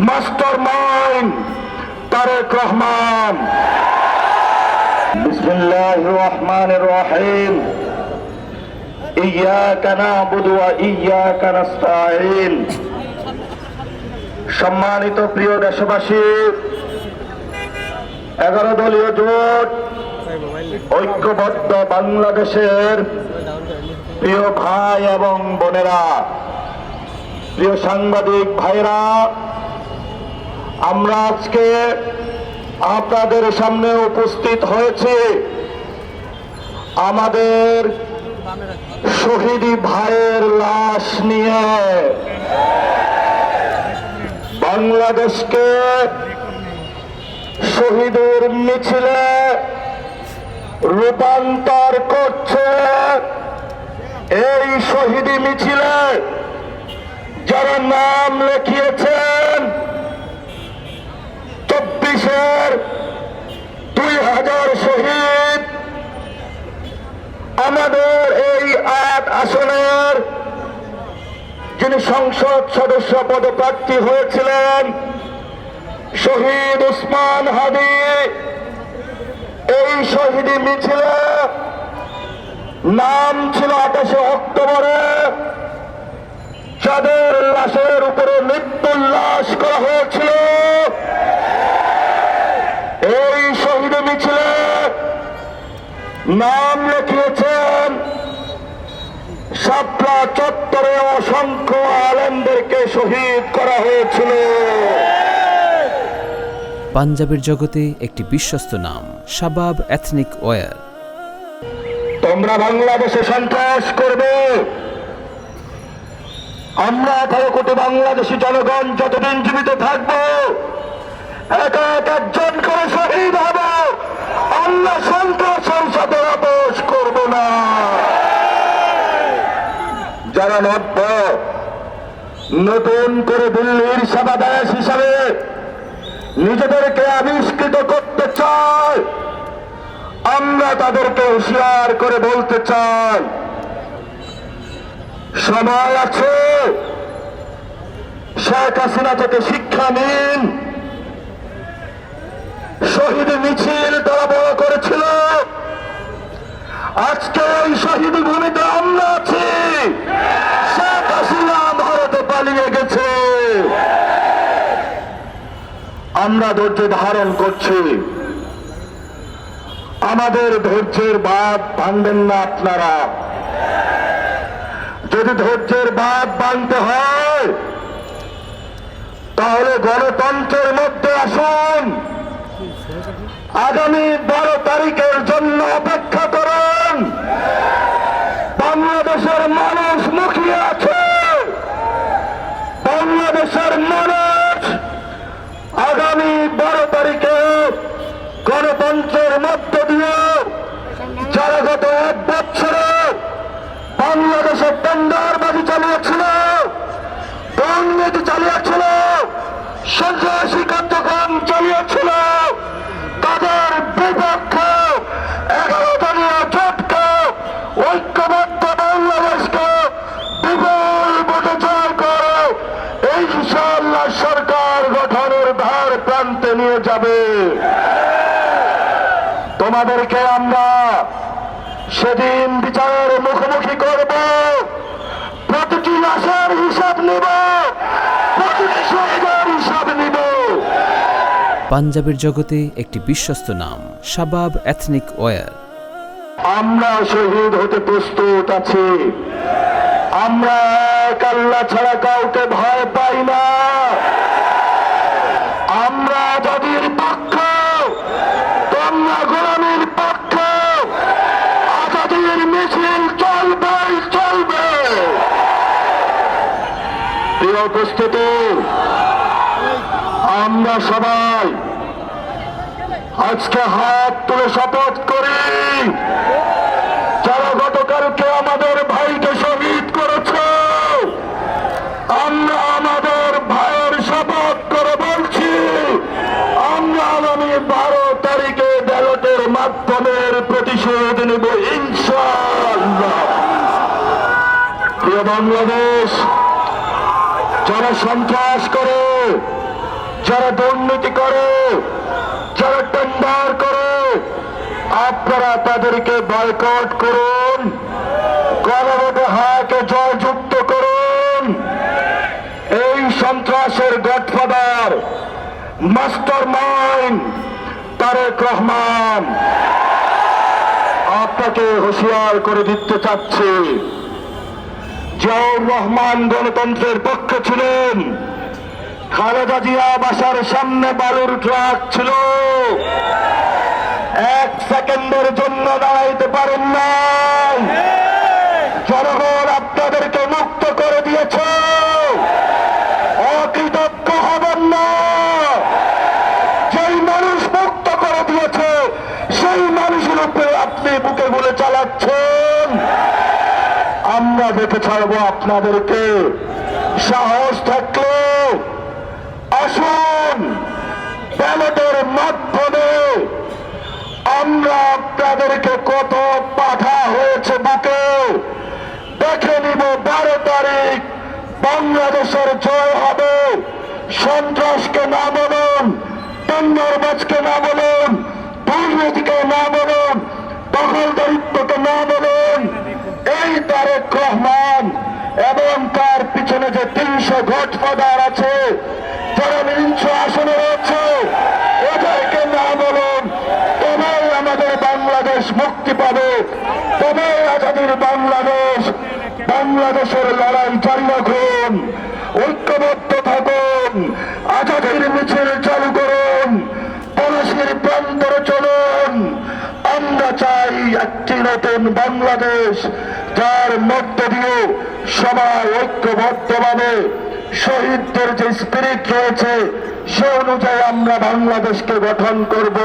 Mastermind Tarique Rahman. বিসমিল্লাহির রহমানির রহিম। ইয়্যাকা না'বুদু ওয়া ইয়্যাকা নাস্তাঈন। সম্মানিত প্রিয় দেশবাসী, 11 দলীয় জোট ঐক্যবদ্ধ বাংলাদেশের প্রিয় ভাই এবং বোনেরা, প্রিয় সাংবাদিক ভাইরা, আমরা আজকে আপনাদের সামনে উপস্থিত হয়েছি আমাদের শহীদ ভাইয়ের লাশ নিয়ে। বাংলাদেশকে শহীদের মিছিলে রূপান্তর করছে এই শহীদ মিছিলে যারা নাম লিখিয়েছেন 24-এর 2000 শহীদ, আমাদের এই 8 আসনের যিনি সংসদ সদস্য পদপ্রার্থী হয়েছিলেন শহীদ ওসমান হাদি, এই শহীদ মিছিলে নাম ছিল 28 অক্টোবরে, যাদের লাশের উপরে মৃত্যুল্লাস করা হয়েছিল। এই শহীদ মিছিলে নাম লিখিয়েছেন শাপলা চত্বরে অসংখ্য আলেমদেরকে শহীদ করা হয়েছিল। পাঞ্জাবের জগতে একটি বিশ্বস্ত নাম, শাবাব এথনিক ওয়্যার। তোমরা বাংলাদেশে সন্ত্রাস করবে, আমরা 18 কোটি বাংলাদেশি জনগণ যতদিন জীবিত থাকবো একজন করে শহীদ হব, আমরা সন্ত্রাসের সাথে আপোষ করব না। যারা নতুন করে দিল্লির সেবাদাস হিসাবে নিজেদেরকে আবিষ্কৃত করতে চায়, আমরা তাদেরকে হুঁশিয়ার করে বলতে চাই সময় আছে, শেখ হাসিনা থেকে শিক্ষা নিন। শহীদ মিছিল তারা বড় করেছিল, আজকে এই শহীদ ভূমিতে আমরা আছি। শেখ হাসিনা ভারতে পালিয়ে গেছে, আমরা ধৈর্য ধারণ করছি। আমাদের ধৈর্যের বাঁধ ভাঙবেন না আপনারা। যদি ধৈর্যের বাঁধ ভাঙতে হয় তাহলে গণতন্ত্রের মধ্যে আসুন। আগামী 12 তারিখের জন্য অপেক্ষা করুন। বাংলাদেশের মানুষ মুখিয়ে আছে, বাংলাদেশের মানুষ আগামী 12 তারিখে গণতন্ত্রের মধ্য দিয়ে যারা গত 1 বছরে বাংলাদেশের টেন্ডারবাজি চালিয়েছিল, দুর্নীতি চালিয়েছিল, সন্ত্রাসী কার্যক্রম চালিয়েছিল, তাদের বিপক্ষে 11 দলীয় জোটকে ঐক্যবদ্ধ বাংলাদেশকে বিপুল ভোটে জয় করে ইনশাআল্লাহ সরকার গঠনের ধার প্রান্তে নিয়ে যাবে। তোমাদেরকে আমরা সেদিন বিচারের মুখোমুখি করব, প্রতিটি লাশের হিসাব নিব, প্রতিটি শহীদের হিসাব নিব। পাঞ্জাবের জগতে একটি বিশ্বস্ত নাম, শাবাব এথনিক ওয়্যার। আমরা শহীদ হতে প্রস্তুত আছি। আমরা এক আল্লাহ ছাড়া কাউকে ভয় পাই না। আমরা জাতির পক্ষ, তোমরা গোলামীর পক্ষ। আজাদির মিছিল চলবে চলবে। প্রিয় উপস্থিতি, আমরা সবাই আজকে হাত তুলে শপথ করি, যারা গতকালকে আমাদের ভাইকে শহীদ করেছে, আমরা আমাদের ভাইয়ের শপথ করে বলছি, আমরা আগামী 12 তারিখে ব্যালটের মাধ্যমে প্রতিশোধ নেব ইনশাআল্লাহ। প্রিয় বাংলাদেশ, যারা সন্ত্রাস করে যারা দুর্নীতি করে, যারা টেন্ডার করে, আপনারা তাদেরকে বয়কট করুন, গণভোটে হাকে জয়যুক্ত করুন। এই সন্ত্রাসের godfather, mastermind Tarek Rahman আপনাকে হুঁশিয়ার করে দিতে চাচ্ছে। জিয়াউর রহমান গণতন্ত্রের পক্ষে ছিলেন, খালেদা জিয়া বাসার সামনে বালুর ট্রাক ছিল, এক সেকেন্ডের জন্য দাঁড়াইতে পারেন না। জনগণ আপনাদেরকে মুক্ত করে দিয়েছে, অকৃতজ্ঞ হবেন না। যেই মানুষ মুক্ত করে দিয়েছে সেই মানুষের উপরে আপনি বুকে গুলে চালাচ্ছেন। আমরা দেখে ছাড়বো আপনাদেরকে। সাহস থাকলে আসুন, ব্যালটের মাধ্যমে আমরা আপনাদেরকে কত বাধা হয়েছে বুকে দেখে নিব। 12 তারিখ বাংলাদেশের জয় হবে। সন্ত্রাসকে না বলুন, টেন্ডারবাজকে না বলুন, দুর্নীতিকে না বলুন, দখলদারিত্বকে না বলুন। এই তারেক রহমান এবং তার পিছনে যে 300 গডফাদার আছে, যারা 300 আসনে রয়েছে, এদেরকে না বলুন। তবেই আমাদের বাংলাদেশ মুক্তি পাবে, তবেই আজাদির বাংলাদেশ। বাংলাদেশের লড়াই জারি রাখুন, ঐক্যবদ্ধ থাকুন, আজাদির মিছিল চালু করুন, পলাশির প্রান্তরে চলুন। আমরা চাই একটি নতুন বাংলাদেশ, যার মধ্য দিয়ে সবাই ঐক্যবদ্ধভাবে শহীদদের যে স্পিরিট রয়েছে সে অনুযায়ী আমরা বাংলাদেশকে গঠন করব।